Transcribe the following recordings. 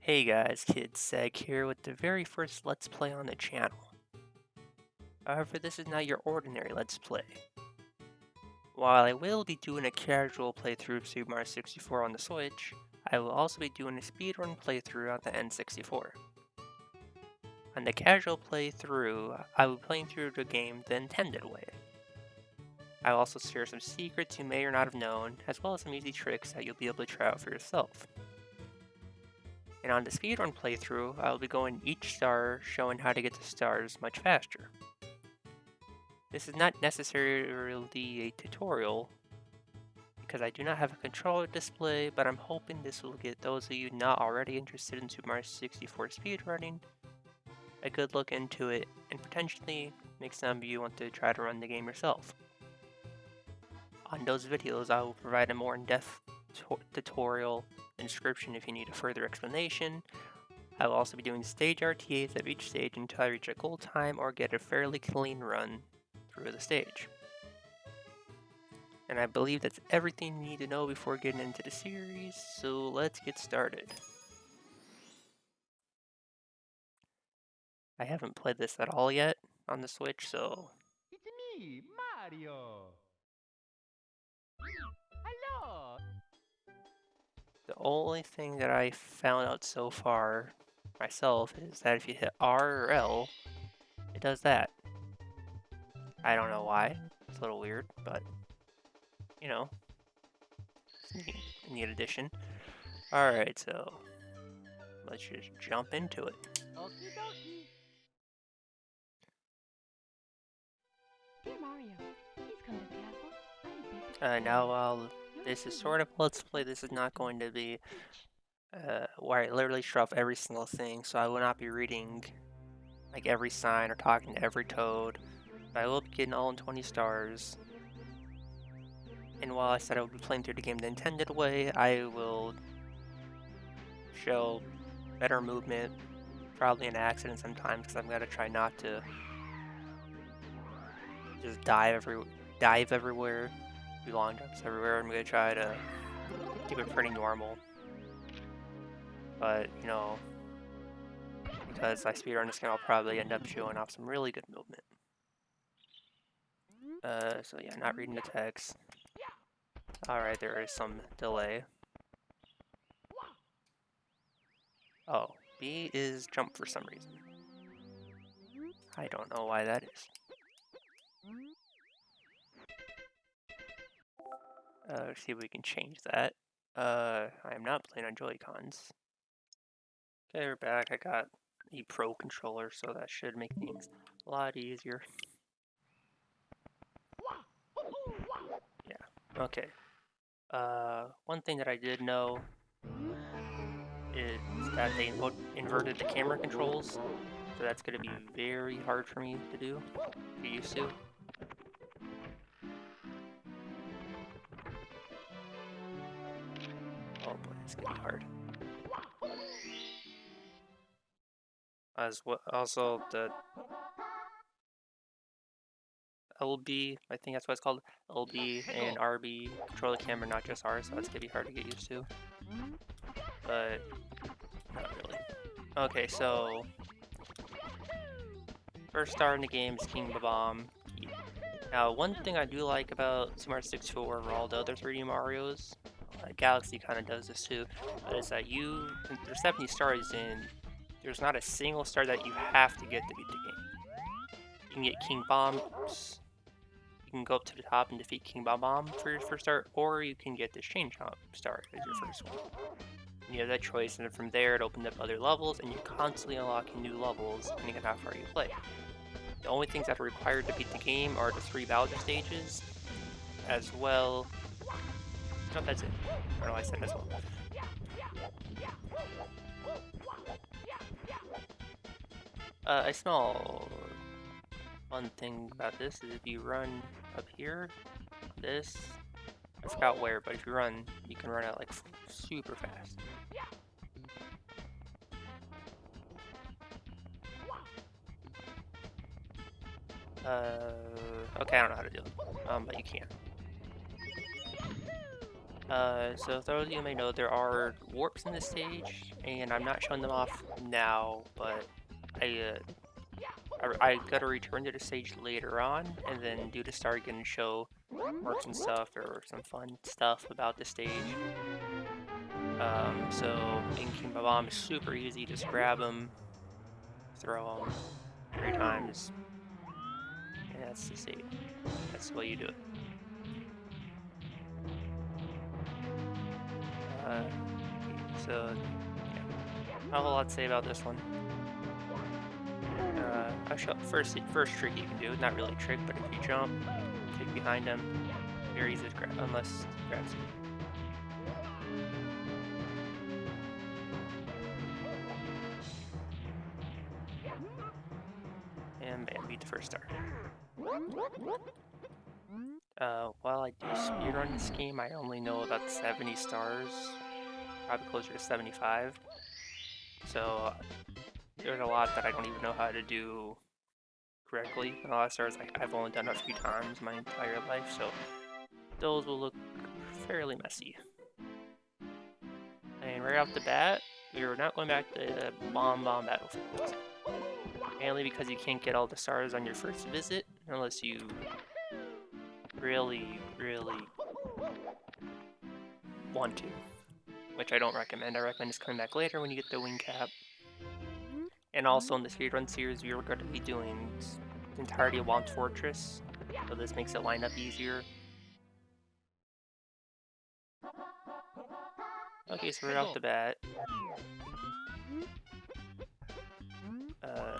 Hey guys, Kid Seg here with the very first Let's Play on the channel. However, this is not your ordinary Let's Play. While I will be doing a casual playthrough of Super Mario 64 on the Switch, I will also be doing a speedrun playthrough on the N64. On the casual playthrough, I will be playing through the game the intended way. I will also share some secrets you may or not have known, as well as some easy tricks that you'll be able to try out for yourself. And on the speedrun playthrough, I will be going each star, showing how to get the stars much faster. This is not necessarily a tutorial, because I do not have a controller display, but I'm hoping this will get those of you not already interested in Super Mario 64 speedrunning a good look into it, and potentially make some of you want to try to run the game yourself. On those videos, I will provide a more in-depth tutorial and description if you need a further explanation. I will also be doing stage RTAs of each stage until I reach a goal time or get a fairly clean run through the stage. And I believe that's everything you need to know before getting into the series, so let's get started. I haven't played this at all yet on the Switch, so It's me, Mario. Hello. the only thing that I found out so far myself is that if you hit R or L, it does that. I don't know why. It's a little weird, but you know, it's a neat addition. Alright, so let's just jump into it. Okie dokie. Dear Mario, please come to the castle. I need basic Now, training. while You'll this is receive sort of a Let's Play, this is not going to be where I literally show off every single thing, so I will not be reading like every sign or talking to every toad. But I will be getting all in 20 stars. And while I said I would be playing through the game the intended way, I will show better movement, probably an accident sometimes, because I'm gonna try not to just dive everywhere, do long jumps everywhere. I'm gonna try to keep it pretty normal. But you know, because I speedrun this game, I'll probably end up showing off some really good movement. So yeah, not reading the text. Alright, there is some delay. Oh, B is jump for some reason. I don't know why that is. Let's see if we can change that. I am not playing on Joy-Cons. Okay, we're back. I got a Pro controller, so that should make things a lot easier. Yeah, okay. One thing that I did know is that they inverted the camera controls, so that's going to be very hard for me to do, get used to. Oh boy, it's going to be hard. As well, also the LB, I think that's what it's called, LB and RB control the camera, not just R, so that's going to be hard to get used to. But not really. Okay, so first star in the game is King Bob-omb. Now, one thing I do like about Super Mario 64 over all the other 3D Marios, Galaxy kind of does this too, is that there's 70 stars and there's not a single star that you have to get to beat the game. You can get King Bombs, you can go up to the top and defeat King Bob-omb for your first star, or you can get this Chain Chomp star as your first one. And you have that choice, and then from there it opens up other levels, and you're constantly unlocking new levels depending on how far you play. The only things that are required to beat the game are the 3 Bowser stages, as well. No, that's it. I don't know why I said as well. A small fun thing about this is if you run up here, this, I forgot where, but if you run, you can run out like super fast. Okay, I don't know how to do it, but you can. So those of you may know, there are warps in this stage, and I'm not showing them off now, but I gotta return to the stage later on, and then do the start again and show warps and stuff, or some fun stuff about the stage. So in King Bomb is super easy, just grab them, throw them 3 times, and that's the stage. That's the way you do it. So, yeah, not a whole lot to say about this one. I'll show first trick you can do, not really a trick, but if you jump, kick behind him, very easy to grab, unless he grabs you. And bam, beat the first star. While I do speedrun this game, I only know about 70 stars, probably closer to 75. So there's a lot that I don't even know how to do correctly. And a lot of stars I've only done a few times my entire life, so those will look fairly messy. And right off the bat, we're not going back to Bomb Battlefield. Mainly because you can't get all the stars on your first visit, unless you really want to. Which I don't recommend. I recommend just coming back later when you get the wing cap. And also in the speedrun series, we are going to be doing the entirety of Whomp's Fortress, so this makes it line up easier. Okay, so right off the bat.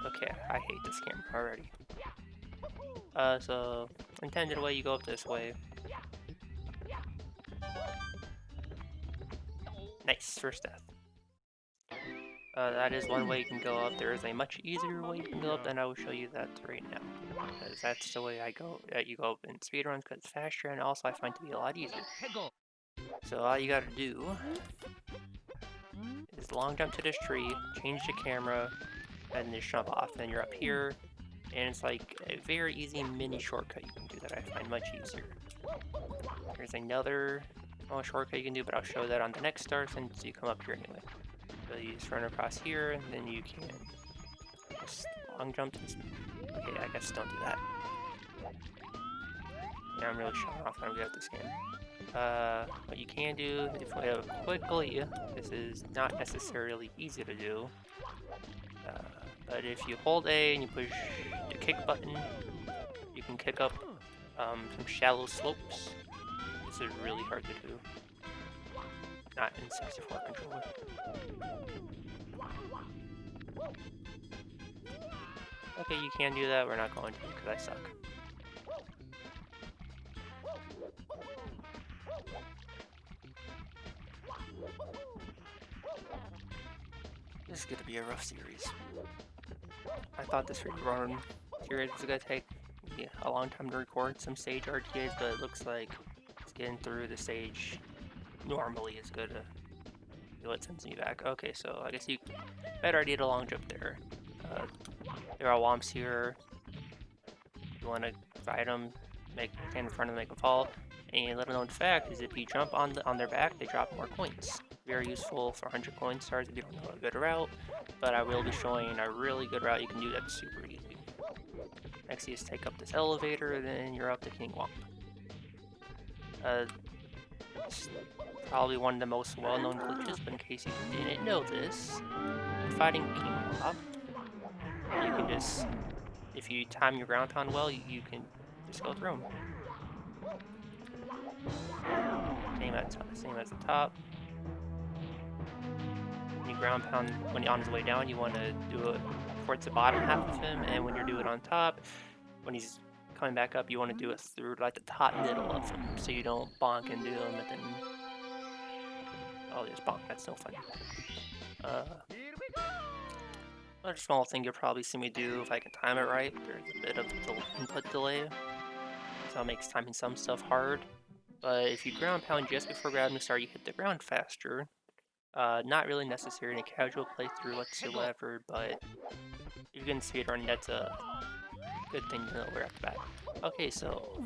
Okay, I hate this camera already. So intended way, you go up this way. Nice, first death. That is one way you can go up. There is a much easier way you can go up, and I will show you that right now. Because that's the way you go up in speedruns, because it's faster, and also I find it to be a lot easier. So all you gotta do is long jump to this tree, change the camera, and just jump off. Then you're up here, and it's like a very easy mini shortcut you can do that I find much easier. There's another small shortcut you can do, but I'll show that on the next star since you come up here anyway. So you just run across here, and then you can just long jump. Okay, I guess don't do that. Yeah, I'm really showing off how I'm good at this game. What you can do, if you play it quickly, this is not necessarily easy to do. But if you hold A and you push the kick button, you can kick up some shallow slopes. This is really hard to do. Not in 64 controller. Okay, you can do that. We're not going to because I suck. This is gonna be a rough series. I thought this rerun series was gonna take me a long time to record some stage RTAs, but it looks like getting through the stage normally is good to do it sends me back. Okay, so I guess you better idea to long jump there. There are womps here. You want to fight them, stand in front of them, make them fall. And little known fact is if you jump on their back, they drop more coins. Very useful for 100 coin stars if you don't know a good route. But I will be showing a really good route you can do that's super easy. Next, you just take up this elevator, then you're up to King Whomp. Probably one of the most well-known glitches, but in case you didn't know this, fighting King Whomp, you can just, if you time your ground pound well, you can just go through him. Same as the top. When you ground pound, when you're on his way down, you want to do it towards the bottom half of him, and when you're doing it on top, when he's coming back up, you want to do it through like the top middle of him, so you don't bonk into him and then... Oh, there's bonk, that's no fun. Another small thing you'll probably see me do if I can time it right, there's a bit of input delay, so it makes timing some stuff hard. But if you ground pound just before grabbing the star, you hit the ground faster. Not really necessary in a casual playthrough whatsoever, but if you can speedrun, that's a good thing to know right off the bat. Okay, so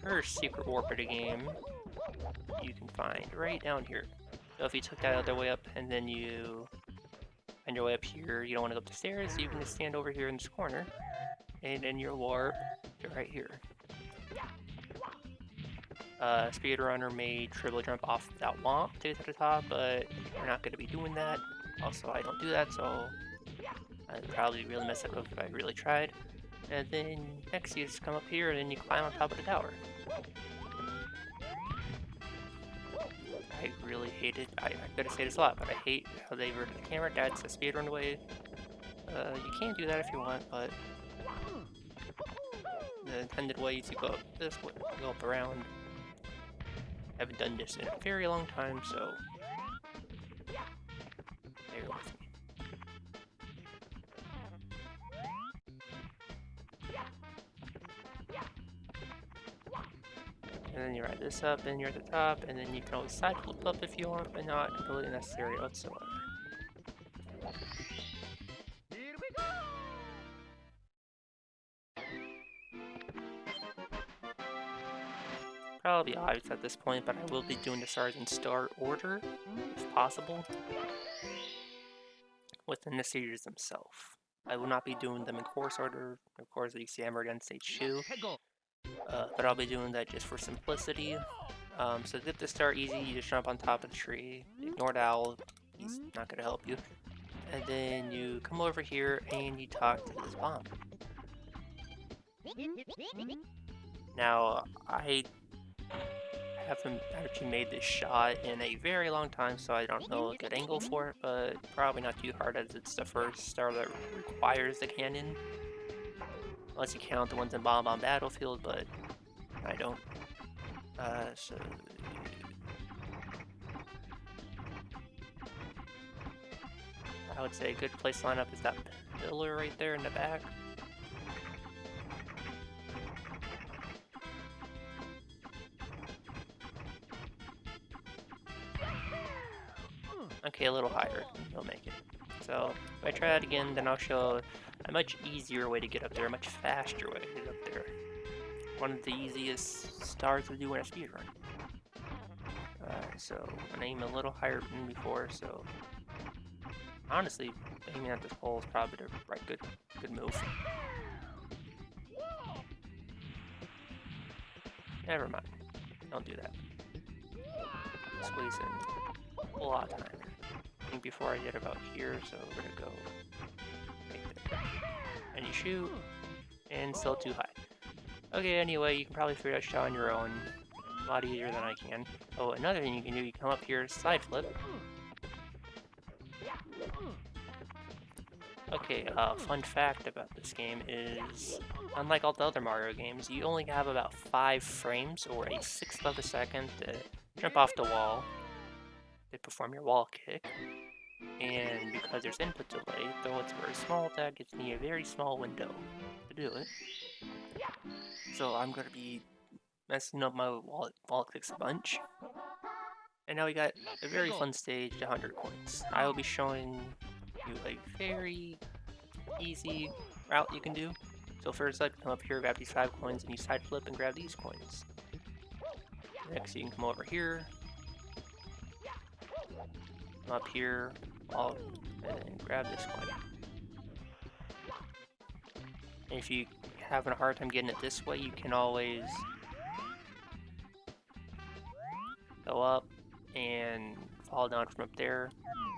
first secret warp of the game you can find right down here. So if you took that other way up and then you find your way up here, you don't want to go up the stairs, you can just stand over here in this corner, and then your warp to right here. Speedrunner may triple jump off that womp to get to the top, but we're not going to be doing that. Also, I don't do that, so I'd probably really mess it up if I really tried. And then next you just come up here and then you climb on top of the tower. I really hate it. I'm gonna say this a lot, but I hate how they reverted the camera. That's a speedrun way. You can do that if you want, but the intended way is to go up this way, go up around. I haven't done this in a very long time, so bear with me. And then you ride this up, and you're at the top, and then you can always side flip up if you want, but not completely necessary whatsoever. Here we go! Probably obvious at this point, but I will be doing the stars in star order, if possible, within the stages themselves. I will not be doing them in course order. Of course, you see I'm already on stage 2, but I'll be doing that just for simplicity. So to get the start easy, you just jump on top of the tree, ignore the owl, he's not going to help you. And then you come over here and you talk to this bomb. Now, I haven't actually made this shot in a very long time, so I don't know a good angle for it, but probably not too hard as it's the first star that requires the cannon. Unless you count the ones in Bomb Bomb Battlefield, but I don't. So I would say a good place to line up is that pillar right there in the back. Okay, a little higher, you'll make it. So if I try that again, then I'll show a much easier way to get up there, a much faster way to get up there. One of the easiest stars to do in a speedrun. So I'm aiming a little higher than before, so honestly, aiming at this pole is probably the right good move. Never mind, don't do that. Squeeze in a lot of time. I think before I get about here, so we're gonna go right there. And you shoot, and still too high. Okay, anyway, you can probably figure that shot on your own. A lot easier than I can. Oh, another thing you can do, you come up here, side flip. Okay, fun fact about this game is, unlike all the other Mario games, you only have about 5 frames, or a 1/6 of a second, to jump off the wall, to perform your wall kick. And because there's input delay, though it's very small, that gives me a very small window to do it. So I'm going to be messing up my wall kicks a bunch. And now we got a very fun stage, 100 coins. I will be showing you a very easy route you can do. So first up, you come up here, grab these 5 coins, and you side flip and grab these coins. Next, you can come over here, come up here, and grab this coin. And if you having a hard time getting it this way, you can always go up and fall down from up there.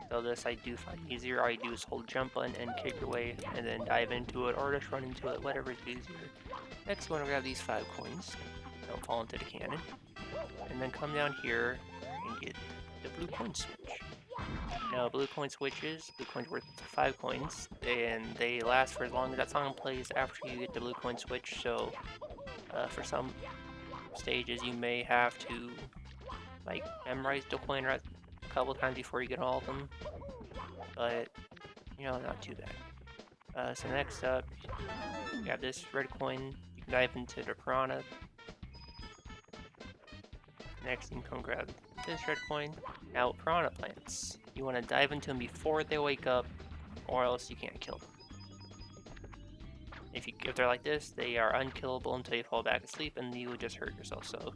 So this I do find easier. All you do is hold jump button and kick your way and then dive into it or just run into it, whatever is easier. Next you want to grab these 5 coins. Don't fall into the cannon. And then come down here and get the blue coin switch. Now blue coin switches, blue coins worth 5 coins, and they last for as long as that song plays after you get the blue coin switch, so for some stages you may have to like memorize the coin a couple times before you get all of them, but you know, not too bad. So next up, you have this red coin, you can dive into the piranha. Next you can come grab this red coin. Now piranha plants, you want to dive into them before they wake up, or else you can't kill them. If they're like this, they are unkillable until you fall back asleep, and you would just hurt yourself. So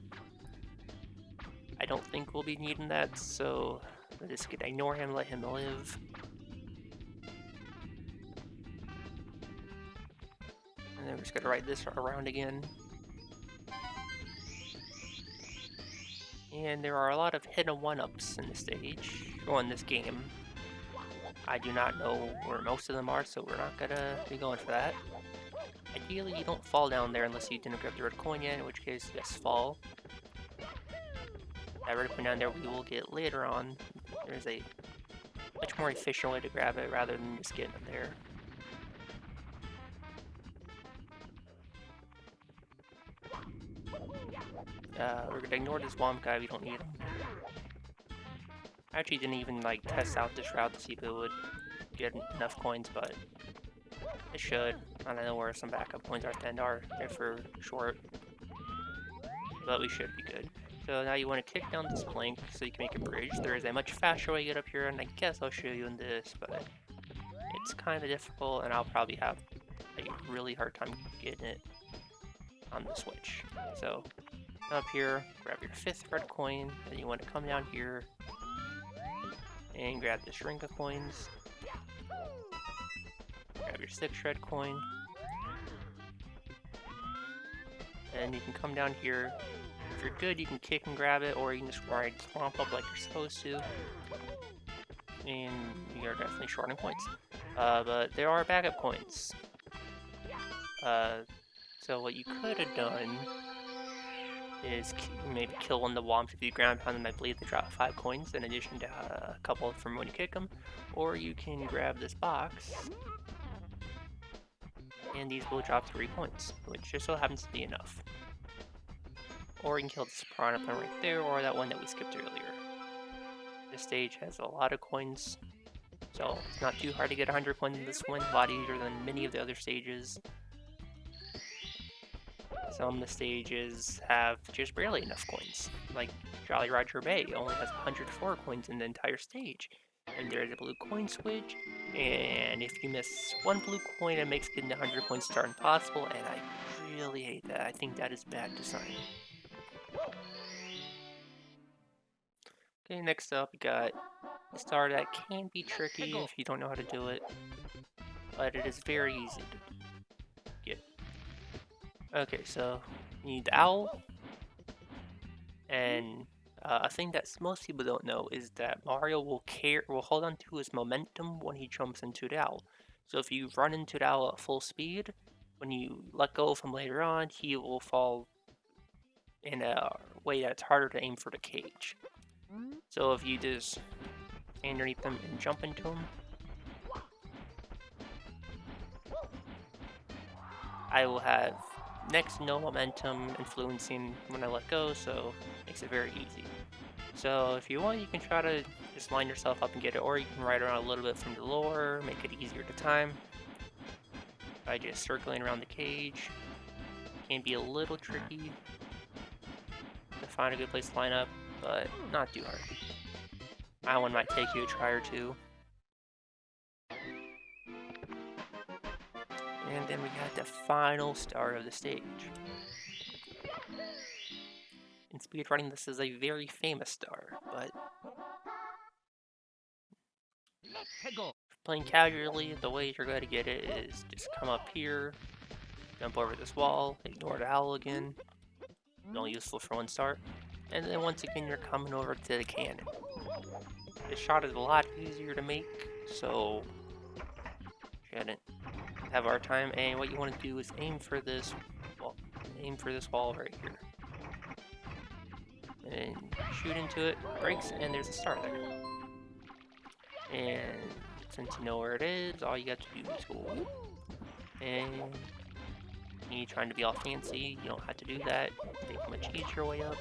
I don't think we'll be needing that. So we're just gonna ignore him, let him live. And then we're just gonna ride this around again. And there are a lot of hidden one-ups in this stage, or in this game. I do not know where most of them are, so we're not gonna be going for that. Ideally, you don't fall down there unless you didn't grab the red coin yet, in which case, yes, fall. That red coin down there we will get later on. There's a much more efficient way to grab it rather than just getting it there. We're gonna ignore this Womp guy, we don't need him. I actually didn't even like test out this route to see if it would get enough coins, but it should. I don't know where some backup coins are, they're for short. But we should be good. So now you want to kick down this plank so you can make a bridge. There is a much faster way to get up here, and I guess I'll show you in this, but it's kind of difficult, and I'll probably have a really hard time getting it on the Switch. So up here, grab your 5th red coin, and you want to come down here and grab this ring of coins. Grab your 6th red coin. And you can come down here. If you're good, you can kick and grab it, or you can just ride Swamp up like you're supposed to. And you're definitely short on coins. But there are backup coins. So what you could have done is maybe kill one of the Womps if you ground pound them. I believe they drop 5 coins in addition to a couple from when you kick them. Or you can grab this box, and these will drop 3 coins, which just so happens to be enough. Or you can kill this piranha plant right there, or that one that we skipped earlier. This stage has a lot of coins, so it's not too hard to get 100 coins in this one, a lot easier than many of the other stages. Some of the stages have just barely enough coins, like Jolly Roger Bay only has 104 coins in the entire stage. And there's a blue coin switch, and if you miss one blue coin, it makes getting 100 coins start impossible, and I really hate that. I think that is bad design. Okay, next up we got a star that can be tricky if you don't know how to do it, but it is very easy to get. Okay, so you need the owl, and a thing that most people don't know is that Mario will hold on to his momentum when he jumps into the owl. So if you run into the owl at full speed, when you let go of him later on, he will fall in a way that's harder to aim for the cage. So if you just stand underneath them and jump into him, I will have next to no momentum influencing when I let go, so it makes it very easy. So if you want, you can try to just line yourself up and get it, or you can ride around a little bit from the lower, make it easier to time by just circling around the cage. Can be a little tricky to find a good place to line up, but not too hard. That one might take you a try or two. And then we got the final star of the stage. In speedrunning, this is a very famous star, but playing casually, the way you're going to get it is just come up here, jump over this wall, ignore the owl again, only useful for 1 star, and then once again you're coming over to the cannon. This shot is a lot easier to make, so shouldn't have our time, and what you want to do is aim for this wall right here. And shoot into it, breaks, and there's a star there. And since you know where it is, all you got to do is go. And you trying to be all fancy, you don't have to do that. Take a much easier way up.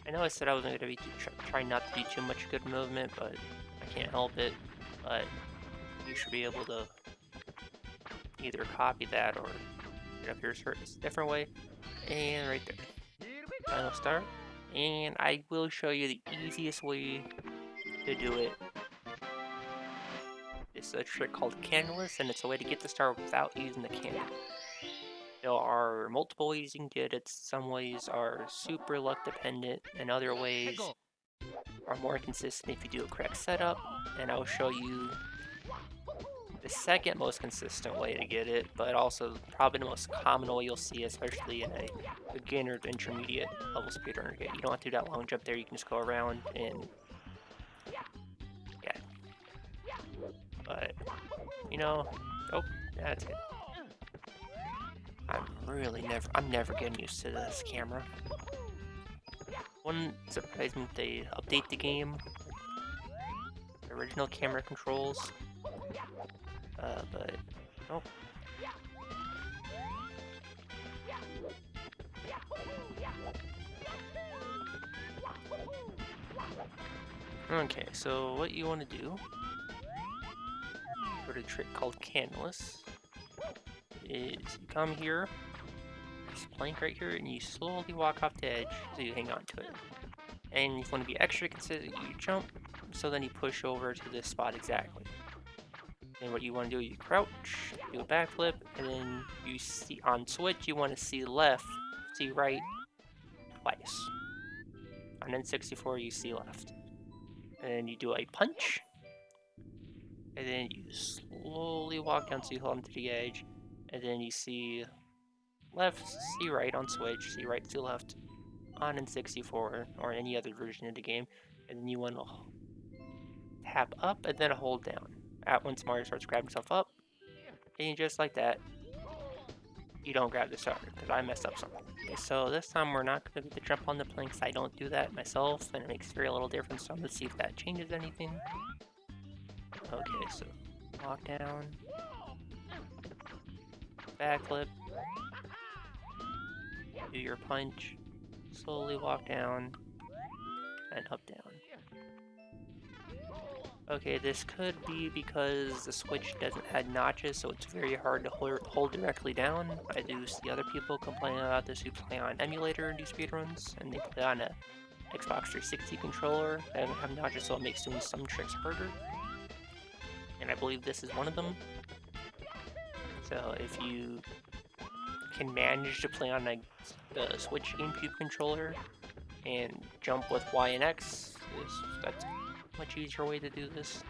I know I said I was going to be trying not to do too much good movement, but I can't help it. But you should be able to either copy that or get up here a different way. And right there. Final star, and I will show you the easiest way to do it. It's a trick called Candleless, and it's a way to get the star without using the candle. There are multiple ways you can get it. Some ways are super luck dependent, and other ways are more consistent if you do a correct setup. And I'll show you the second most consistent way to get it, but also probably the most common way you'll see, especially in a beginner to intermediate level speedrunner get. You don't have to do that long jump there, you can just go around and yeah. But you know, oh, that's it. I'm never getting used to this camera. Wouldn't surprise me if they update the game, like the original camera controls. But nope. Okay, so what you want to do for the trick called Candleless is you come here, this plank right here, and you slowly walk off the edge so you hang on to it. And you want to be extra consistent, you jump, so then you push over to this spot exactly. And what you want to do, you crouch, do a backflip, and then you see on switch, you want to see left, see right twice. On N64, you see left. And then you do a punch, and then you slowly walk down so you hold onto the edge, and then you see left, see right on switch, see right, see left on N64 or any other version of the game, and then you want to tap up and then hold down. At once Mario starts grabbing himself up, and just like that, you don't grab the star because I messed up something. Okay, so this time we're not going to do the jump on the planks. I don't do that myself, and it makes very little difference. So I'm going to see if that changes anything. Okay, so walk down, backflip, do your punch, slowly walk down, and up down. Okay, this could be because the Switch doesn't have notches, so it's very hard to hold directly down. I do see other people complaining about this who play on emulator and do speedruns, and they play on a Xbox 360 controller that doesn't have notches, so it makes doing some tricks harder. And I believe this is one of them. So if you can manage to play on the Switch GameCube controller and jump with Y and X, that's much easier way to do this.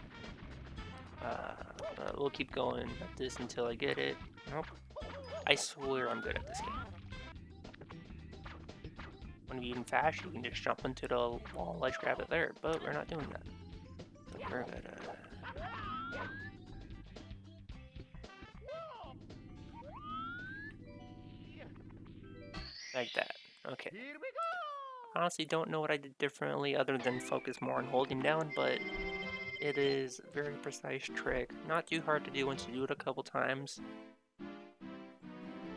We'll keep going at this until I get it. Nope. I swear I'm good at this game. When you even fast, you can just jump into the wall ledge, grab it there, but we're not doing that. So we're gonna... like that. Okay. Here we go! Honestly, don't know what I did differently other than focus more on holding down, but it is a very precise trick. Not too hard to do once you do it a couple times,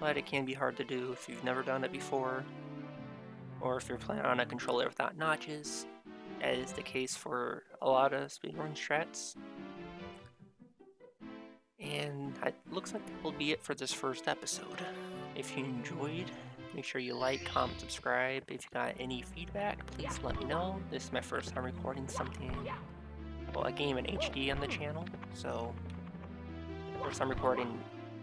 but it can be hard to do if you've never done it before, or if you're playing on a controller without notches, as is the case for a lot of speedrun strats. And it looks like that will be it for this first episode. If you enjoyed, make sure you like, comment, subscribe. If you got any feedback, please let me know. This is my first time recording something, well, a game in HD on the channel, so first time recording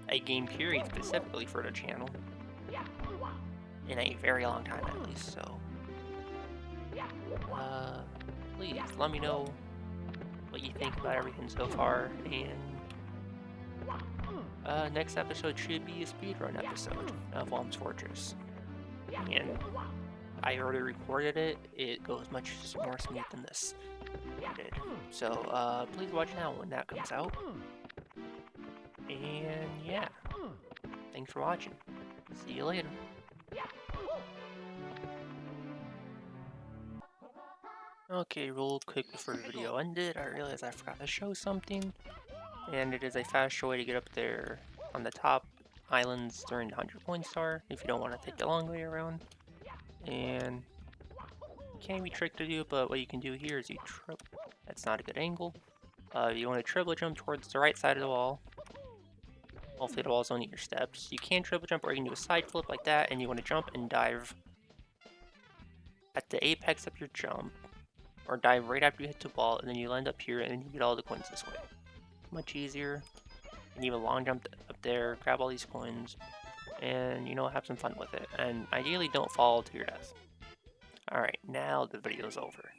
a game period specifically for the channel in a very long time at least, so please let me know what you think about everything so far, and next episode should be a speedrun episode of Whomp's Fortress. And I already recorded it. It goes much more smooth than this did. So please watch now when that comes out. And yeah, thanks for watching. See you later. Okay, real quick before the video ended, I realized I forgot to show something. And it is a faster way to get up there on the top islands during the 100-point star if you don't want to take the long way around. And it can be tricky to do, but what you can do here is you trip. That's not a good angle. You want to triple jump towards the right side of the wall. Hopefully the wall's only your steps. You can triple jump, or you can do a side flip like that, and you want to jump and dive at the apex of your jump, or dive right after you hit the wall, and then you land up here, and then you get all the coins this way. much easier. And even long jump up there, grab all these coins, and you know, have some fun with it. And ideally don't fall to your death. Alright, now the video's over.